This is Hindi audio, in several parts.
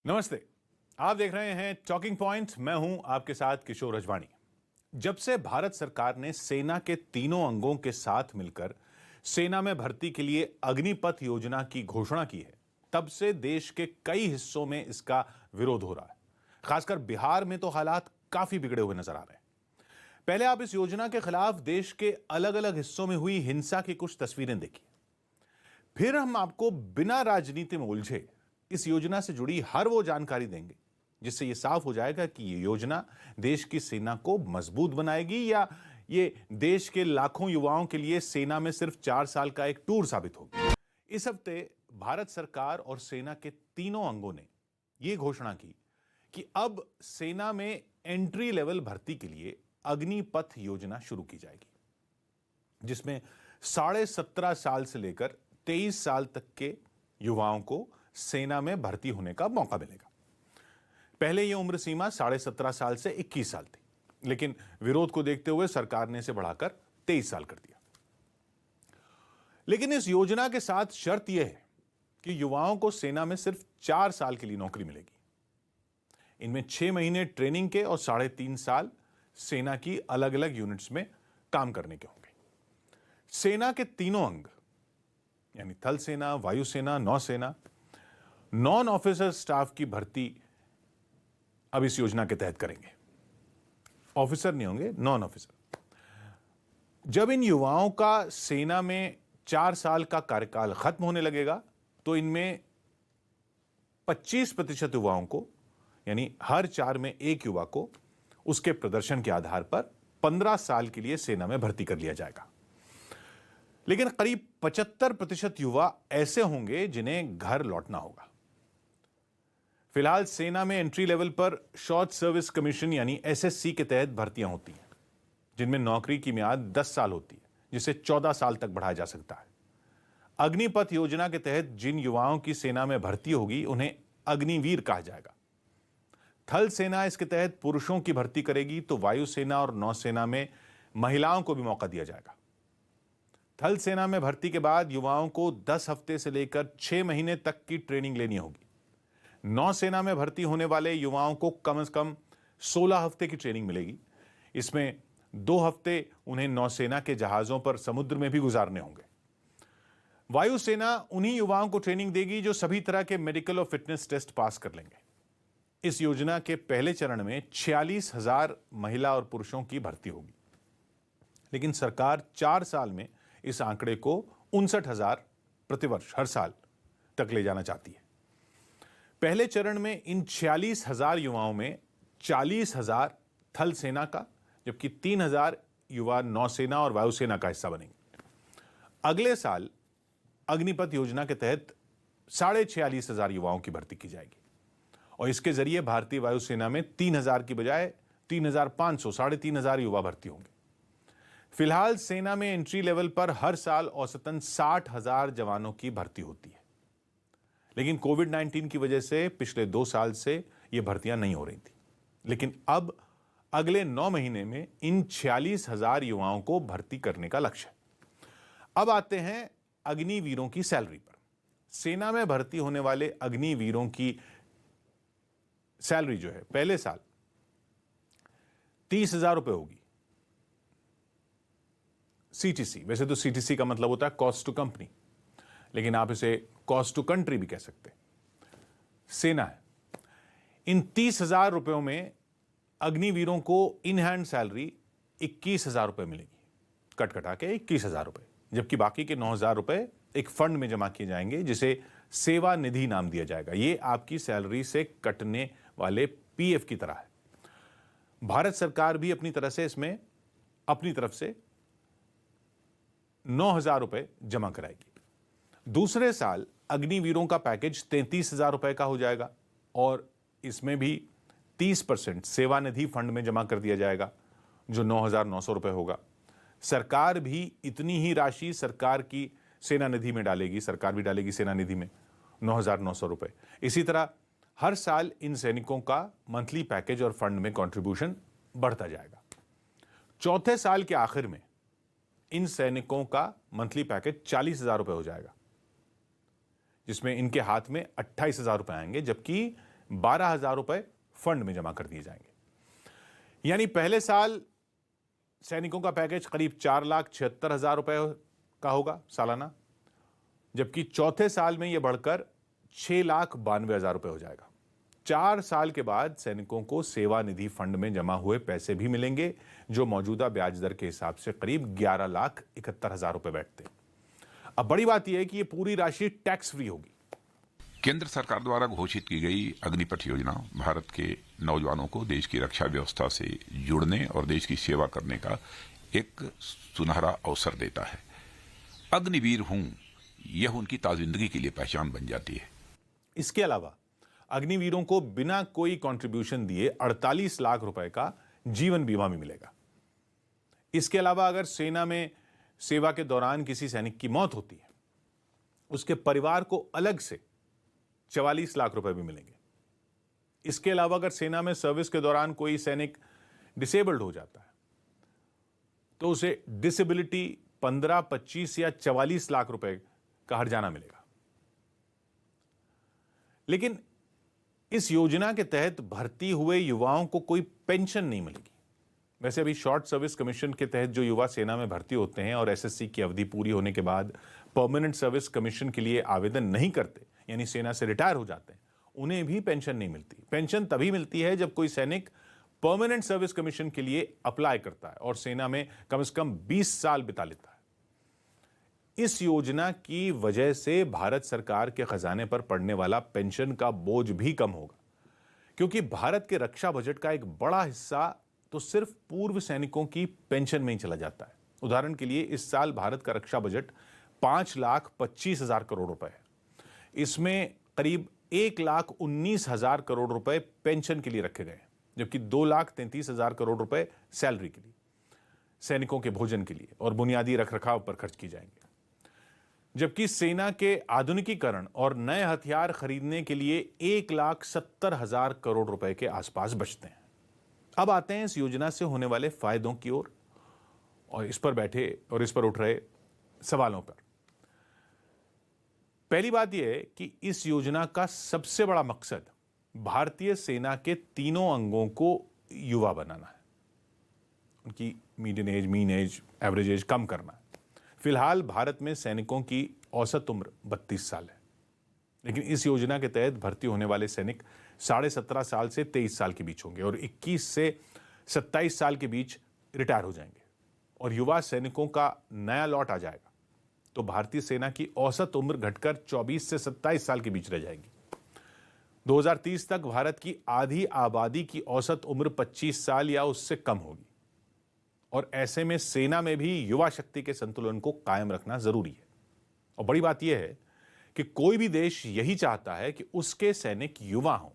नमस्ते। आप देख रहे हैं टॉकिंग पॉइंट। मैं हूं आपके साथ किशोर रजवाणी। जब से भारत सरकार ने सेना के तीनों अंगों के साथ मिलकर सेना में भर्ती के लिए अग्निपथ योजना की घोषणा की है, तब से देश के कई हिस्सों में इसका विरोध हो रहा है। खासकर बिहार में तो हालात काफी बिगड़े हुए नजर आ रहे हैं। पहले आप इस योजना के खिलाफ देश के अलग अलग हिस्सों में हुई हिंसा की कुछ तस्वीरें देखिए। फिर हम आपको बिना राजनीति में उलझे इस योजना से जुड़ी हर वो जानकारी देंगे जिससे यह साफ हो जाएगा कि ये योजना देश की सेना को मजबूत बनाएगी या ये देश के लाखों युवाओं के लिए सेना में सिर्फ 4 साल का एक टूर साबित होगी। इस हफ्ते भारत सरकार और सेना के तीनों अंगों ने यह घोषणा की कि अब सेना में एंट्री लेवल भर्ती के लिए अग्निपथ योजना शुरू की जाएगी, जिसमें 17.5 साल से लेकर 23 साल तक के युवाओं को सेना में भर्ती होने का मौका मिलेगा। पहले यह उम्र सीमा 17.5 साल से 21 साल थी, लेकिन विरोध को देखते हुए सरकार ने इसे बढ़ाकर 23 साल कर दिया। लेकिन इस योजना के साथ शर्त यह है कि युवाओं को सेना में सिर्फ 4 साल के लिए नौकरी मिलेगी। इनमें 6 महीने ट्रेनिंग के और 3.5 साल सेना की अलग अलग यूनिट्स में काम करने के होंगे। सेना के तीनों अंग यानी थल सेना, वायुसेना, नौसेना, नॉन ऑफिसर स्टाफ की भर्ती अब इस योजना के तहत करेंगे। ऑफिसर नहीं होंगे, नॉन ऑफिसर। जब इन युवाओं का सेना में 4 साल का कार्यकाल खत्म होने लगेगा तो इनमें 25% युवाओं को, यानी हर 4 में एक युवा को उसके प्रदर्शन के आधार पर 15 साल के लिए सेना में भर्ती कर लिया जाएगा। लेकिन करीब 75% युवा ऐसे होंगे जिन्हें घर लौटना होगा। फिलहाल सेना में एंट्री लेवल पर शॉर्ट सर्विस कमीशन यानी एसएससी के तहत भर्तियां होती हैं, जिनमें नौकरी की मियाद 10 साल होती है, जिसे 14 साल तक बढ़ाया जा सकता है। अग्निपथ योजना के तहत जिन युवाओं की सेना में भर्ती होगी उन्हें अग्निवीर कहा जाएगा। थल सेना इसके तहत पुरुषों की भर्ती करेगी, तो वायुसेना और नौसेना में महिलाओं को भी मौका दिया जाएगा। थल सेना में भर्ती के बाद युवाओं को 10 हफ्ते से लेकर 6 महीने तक की ट्रेनिंग लेनी होगी। नौसेना में भर्ती होने वाले युवाओं को कम से कम 16 हफ्ते की ट्रेनिंग मिलेगी। इसमें 2 हफ्ते उन्हें नौसेना के जहाजों पर समुद्र में भी गुजारने होंगे। वायुसेना उन्हीं युवाओं को ट्रेनिंग देगी जो सभी तरह के मेडिकल और फिटनेस टेस्ट पास कर लेंगे। इस योजना के पहले चरण में 46,000 महिला और पुरुषों की भर्ती होगी, लेकिन सरकार 4 साल में इस आंकड़े को 59,000 प्रतिवर्ष हर साल तक ले जाना चाहती है। पहले चरण में इन 46,000 युवाओं में 40,000 थल सेना का, जबकि 3,000 युवा नौसेना और वायुसेना का हिस्सा बनेंगे। अगले साल अग्निपथ योजना के तहत 46,500 युवाओं की भर्ती की जाएगी और इसके जरिए भारतीय वायुसेना में 3,000 की बजाय 3,500, 3,500 युवा भर्ती होंगे। फिलहाल सेना में एंट्री लेवल पर हर साल औसतन 60,000 जवानों की भर्ती होती है, लेकिन कोविड-19 की वजह से पिछले 2 साल से ये भर्तियां नहीं हो रही थी। लेकिन अब अगले 9 महीने में इन 46,000 युवाओं को भर्ती करने का लक्ष्य है। अब आते हैं अग्निवीरों की सैलरी पर। सेना में भर्ती होने वाले अग्निवीरों की सैलरी जो है पहले साल 30,000 रुपए होगी। सीटीसी, वैसे तो सीटीसी का मतलब होता है कॉस्ट टू कंपनी, लेकिन आप इसे कॉस्ट टू कंट्री भी कह सकते हैं। सेना है। इन 30,000 रुपयों में अग्निवीरों को इन हैंड सैलरी 21,000 रुपए मिलेगी, कट कटा के 21,000 रुपए, जबकि बाकी के 9,000 रुपए एक फंड में जमा किए जाएंगे जिसे सेवा निधि नाम दिया जाएगा। यह आपकी सैलरी से कटने वाले पीएफ की तरह है। भारत सरकार भी अपनी तरफ से 9,000 रुपए जमा कराएगी। दूसरे साल अग्निवीरों का पैकेज 33,000 रुपए का हो जाएगा और इसमें भी 30% सेवानिधि फंड में जमा कर दिया जाएगा, जो 9,900 रुपए होगा। सरकार भी इतनी ही राशि सरकार की सेना निधि में डालेगी, सरकार भी डालेगी सेना निधि में 9,900 रुपए। इसी तरह हर साल इन सैनिकों का मंथली पैकेज और फंड में कंट्रीब्यूशन बढ़ता जाएगा। चौथे साल के आखिर में इन सैनिकों का मंथली पैकेज 40,000 रुपए हो जाएगा, जिसमें इनके हाथ में 28,000 रुपए आएंगे, जबकि 12,000 रुपए फंड में जमा कर दिए जाएंगे। यानी पहले साल सैनिकों का पैकेज करीब 4,76,000 रुपए का होगा सालाना, जबकि चौथे साल में यह बढ़कर 6,92,000 रुपए हो जाएगा। 4 साल के बाद सैनिकों को सेवा निधि फंड में जमा हुए पैसे भी मिलेंगे, जो मौजूदा ब्याज दर के हिसाब से करीब 11,71,000 रुपए बैठते हैं। अब बड़ी बात यह है कि यह पूरी राशि टैक्स फ्री होगी। केंद्र सरकार द्वारा घोषित की गई अग्निपथ योजना भारत के नौजवानों को देश की रक्षा व्यवस्था से जुड़ने और देश की सेवा करने का एक सुनहरा अवसर देता है। अग्निवीर हूं, यह उनकी ताजिंदगी के लिए पहचान बन जाती है। इसके अलावा अग्निवीरों को बिना कोई कंट्रीब्यूशन दिए 48 लाख रुपए का जीवन बीमा भी मिलेगा। इसके अलावा अगर सेना में सेवा के दौरान किसी सैनिक की मौत होती है, उसके परिवार को अलग से 44 लाख रुपए भी मिलेंगे। इसके अलावा अगर सेना में सर्विस के दौरान कोई सैनिक डिसेबल्ड हो जाता है, तो उसे डिसेबिलिटी 15, 25 या 44 लाख रुपए का हर्जाना मिलेगा। लेकिन इस योजना के तहत भर्ती हुए युवाओं को कोई पेंशन नहीं मिलेगी। वैसे अभी शॉर्ट सर्विस कमीशन के तहत जो युवा सेना में भर्ती होते हैं और एसएससी की अवधि पूरी होने के बाद परमानेंट सर्विस कमीशन के लिए आवेदन नहीं करते, यानी सेना से रिटायर हो जाते हैं, उन्हें भी पेंशन नहीं मिलती। पेंशन तभी मिलती है जब कोई सैनिक परमानेंट सर्विस कमीशन के लिए अप्लाई करता है और सेना में कम से कम 20 साल बिता लेता है। इस योजना की वजह से भारत सरकार के खजाने पर पड़ने वाला पेंशन का बोझ भी कम होगा, क्योंकि भारत के रक्षा बजट का एक बड़ा हिस्सा तो सिर्फ पूर्व सैनिकों की पेंशन में ही चला जाता है। उदाहरण के लिए इस साल भारत का रक्षा बजट 5,25,000 करोड़ रुपए है। इसमें करीब 1,19,000 करोड़ रुपए पेंशन के लिए रखे गए हैं, जबकि 2,33,000 करोड़ रुपए सैलरी के लिए, सैनिकों के भोजन के लिए और बुनियादी रखरखाव पर खर्च की जाएंगे। जबकि सेना के आधुनिकीकरण और नए हथियार खरीदने के लिए 1,70,000 करोड़ रुपए के आसपास बचते हैं। अब आते हैं इस योजना से होने वाले फायदों की ओर और इस पर उठ रहे सवालों पर। पहली बात यह है कि इस योजना का सबसे बड़ा मकसद भारतीय सेना के तीनों अंगों को युवा बनाना है, उनकी median age, mean age, average age कम करना है। फिलहाल भारत में सैनिकों की औसत उम्र 32 साल है, लेकिन इस योजना के तहत भर्ती होने वाले सैनिक 17.5 साल से 23 साल के बीच होंगे और 21 से 27 साल के बीच रिटायर हो जाएंगे और युवा सैनिकों का नया लॉट आ जाएगा, तो भारतीय सेना की औसत उम्र घटकर 24 से 27 साल के बीच रह जाएगी। 2030 तक भारत की आधी आबादी की औसत उम्र 25 साल या उससे कम होगी और ऐसे में सेना में भी युवा शक्ति के संतुलन को कायम रखना जरूरी है। और बड़ी बात यह है कि कोई भी देश यही चाहता है कि उसके सैनिक युवा हों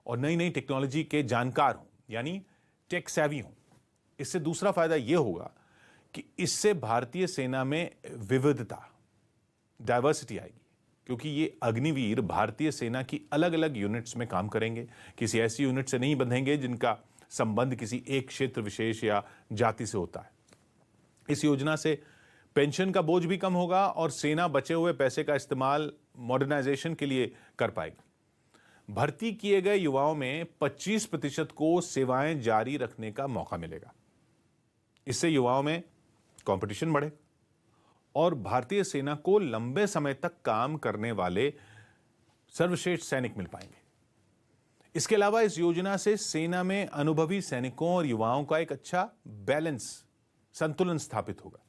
और नई नई टेक्नोलॉजी के जानकार हों, यानी टेक सेवी हों। इससे दूसरा फायदा यह होगा कि इससे भारतीय सेना में विविधता, डाइवर्सिटी आएगी, क्योंकि ये अग्निवीर भारतीय सेना की अलग अलग यूनिट्स में काम करेंगे, किसी ऐसी यूनिट से नहीं बंधेंगे जिनका संबंध किसी एक क्षेत्र विशेष या जाति से होता है। इस योजना से पेंशन का बोझ भी कम होगा और सेना बचे हुए पैसे का इस्तेमाल मॉडर्नाइजेशन के लिए कर पाएगी। भर्ती किए गए युवाओं में 25% को सेवाएं जारी रखने का मौका मिलेगा। इससे युवाओं में कंपटीशन बढ़े और भारतीय सेना को लंबे समय तक काम करने वाले सर्वश्रेष्ठ सैनिक मिल पाएंगे। इसके अलावा इस योजना से सेना में अनुभवी सैनिकों और युवाओं का एक अच्छा संतुलन स्थापित होगा।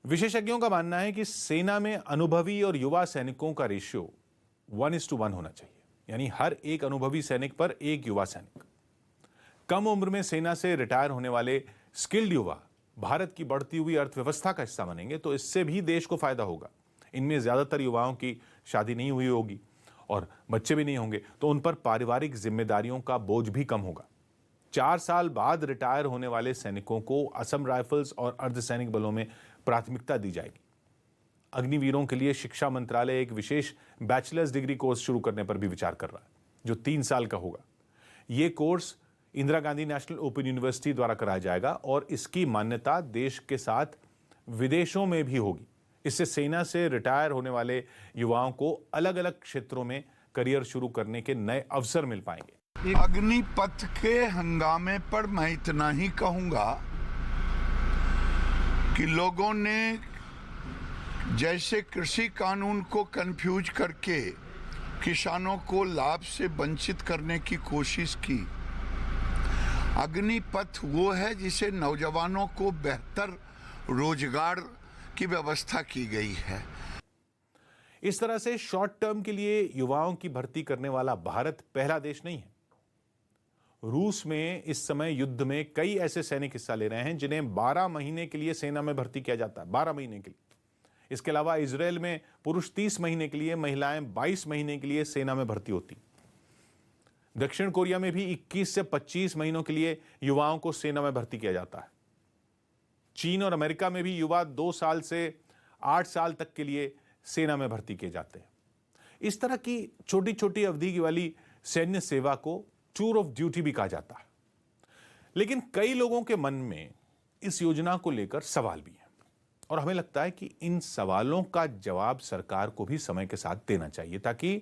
विशेषज्ञों का मानना है कि सेना में अनुभवी और युवा सैनिकों का रेशियो 1:1 होना चाहिए, यानी हर एक अनुभवी सैनिक पर एक युवा सैनिक। कम उम्र में सेना से रिटायर होने वाले स्किल्ड युवा भारत की बढ़ती हुई अर्थव्यवस्था का हिस्सा बनेंगे, तो इससे भी देश को फायदा होगा। इनमें ज्यादातर युवाओं की शादी नहीं हुई होगी और बच्चे भी नहीं होंगे, तो उन पर पारिवारिक जिम्मेदारियों का बोझ भी कम होगा। 4 साल बाद रिटायर होने वाले सैनिकों को असम राइफल्स और अर्धसैनिक बलों में प्राथमिकता दी जाएगी। अग्निवीरों के लिए शिक्षा मंत्रालय एक विशेष बैचलर्स डिग्री कोर्स शुरू करने पर भी विचार कर रहा है, जो 3 साल का होगा। यह course Indira Gandhi national open university द्वारा कराया जाएगा और इसकी मान्यता देश के साथ विदेशों में भी होगी। इससे सेना से रिटायर होने वाले युवाओं को अलग अलग क्षेत्रों में करियर शुरू करने के नए अवसर मिल पाएंगे। अग्निपथ के हंगामे पर मैं इतना ही कहूंगा कि लोगों ने जैसे कृषि कानून को कंफ्यूज करके किसानों को लाभ से वंचित करने की कोशिश की, अग्निपथ वो है जिसे नौजवानों को बेहतर रोजगार की व्यवस्था की गई है। इस तरह से शॉर्ट टर्म के लिए युवाओं की भर्ती करने वाला भारत पहला देश नहीं है। रूस में इस समय युद्ध में कई ऐसे सैनिक हिस्सा ले रहे हैं जिन्हें 12 महीने के लिए सेना में भर्ती किया जाता है, 12 महीने के लिए। इसके अलावा इजराइल में पुरुष 30 महीने के लिए, महिलाएं 22 महीने के लिए सेना में भर्ती होती। दक्षिण कोरिया में भी 21 से 25 महीनों के लिए युवाओं को सेना में भर्ती किया जाता है। चीन और अमेरिका में भी युवा 2 साल से 8 साल तक के लिए सेना में भर्ती किए जाते हैं। इस तरह की छोटी छोटी अवधि वाली सैन्य सेवा को टूर ऑफ ड्यूटी भी कहा जाता है। लेकिन कई लोगों के मन में इस योजना को लेकर सवाल भी हैं और हमें लगता है कि इन सवालों का जवाब सरकार को भी समय के साथ देना चाहिए ताकि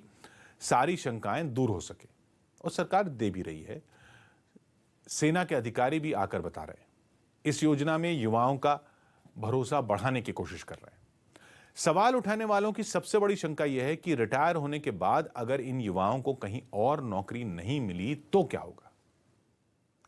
सारी शंकाएं दूर हो सके, और सरकार दे भी रही है। सेना के अधिकारी भी आकर बता रहे हैं, इस योजना में युवाओं का भरोसा बढ़ाने की कोशिश कर रहे हैं। सवाल उठाने वालों की सबसे बड़ी शंका यह है कि रिटायर होने के बाद अगर इन युवाओं को कहीं और नौकरी नहीं मिली तो क्या होगा?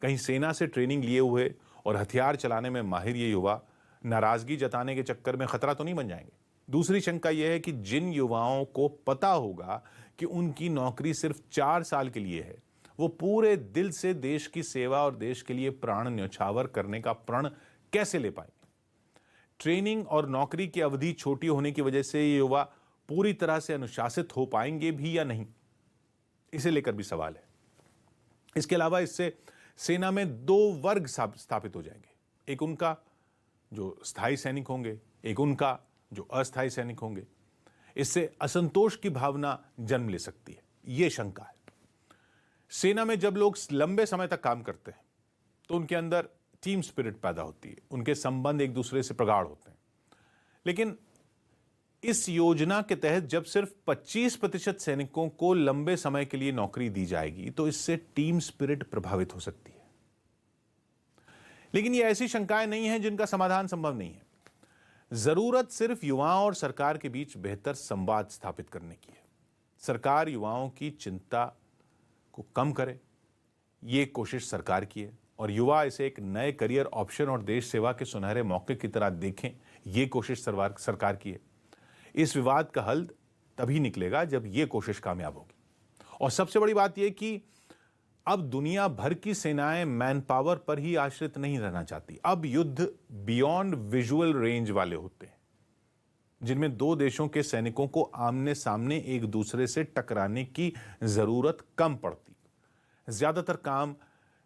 कहीं सेना से ट्रेनिंग लिए हुए और हथियार चलाने में माहिर ये युवा नाराजगी जताने के चक्कर में खतरा तो नहीं बन जाएंगे? दूसरी शंका यह है कि जिन युवाओं को पता होगा कि उनकी नौकरी सिर्फ 4 साल के लिए है, वो पूरे दिल से देश की सेवा और देश के लिए प्राण न्यौछावर करने का प्रण कैसे ले पाएंगे? ट्रेनिंग और नौकरी की अवधि छोटी होने की वजह से ये युवा पूरी तरह से अनुशासित हो पाएंगे भी या नहीं, इसे लेकर भी सवाल है। इसके अलावा इससे सेना में 2 वर्ग स्थापित हो जाएंगे, एक उनका जो स्थायी सैनिक होंगे, एक उनका जो अस्थायी सैनिक होंगे। इससे असंतोष की भावना जन्म ले सकती है, यह शंका है। सेना में जब लोग लंबे समय तक काम करते हैं तो उनके अंदर टीम स्पिरिट पैदा होती है, उनके संबंध एक दूसरे से प्रगाढ़ होते हैं। लेकिन इस योजना के तहत जब सिर्फ 25% सैनिकों को लंबे समय के लिए नौकरी दी जाएगी तो इससे टीम स्पिरिट प्रभावित हो सकती है। लेकिन ये ऐसी शंकाएं नहीं हैं जिनका समाधान संभव नहीं है। जरूरत सिर्फ युवाओं और सरकार के बीच बेहतर संवाद स्थापित करने की है। सरकार युवाओं की चिंता को कम करे, ये कोशिश सरकार की है, और युवा इसे एक नए करियर ऑप्शन और देश सेवा के सुनहरे मौके की तरह देखें, ये कोशिश सरकार की है। इस विवाद का हल तभी निकलेगा जब ये कोशिश कामयाब होगी। और सबसे बड़ी बात यह कि अब दुनिया भर की सेनाएं मैन पावर पर ही आश्रित नहीं रहना चाहती। अब युद्ध बियॉन्ड विजुअल रेंज वाले होते हैं, जिनमें 2 देशों के सैनिकों को आमने सामने एक दूसरे से टकराने की जरूरत कम पड़ती। ज्यादातर काम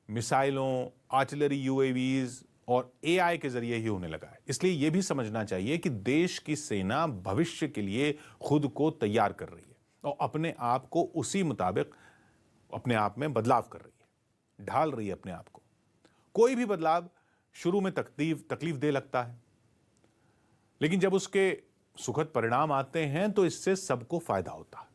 मिसाइलों, आर्टिलरी, यूएवीज और एआई के जरिए ही होने लगा है। इसलिए यह भी समझना चाहिए कि देश की सेना भविष्य के लिए खुद को तैयार कर रही है और अपने आप को उसी मुताबिक अपने आप में बदलाव कर रही है, ढाल रही है अपने आप को। कोई भी बदलाव शुरू में तकलीफ दे लगता है, लेकिन जब उसके सुखद परिणाम आते हैं तो इससे सबको फायदा होता है।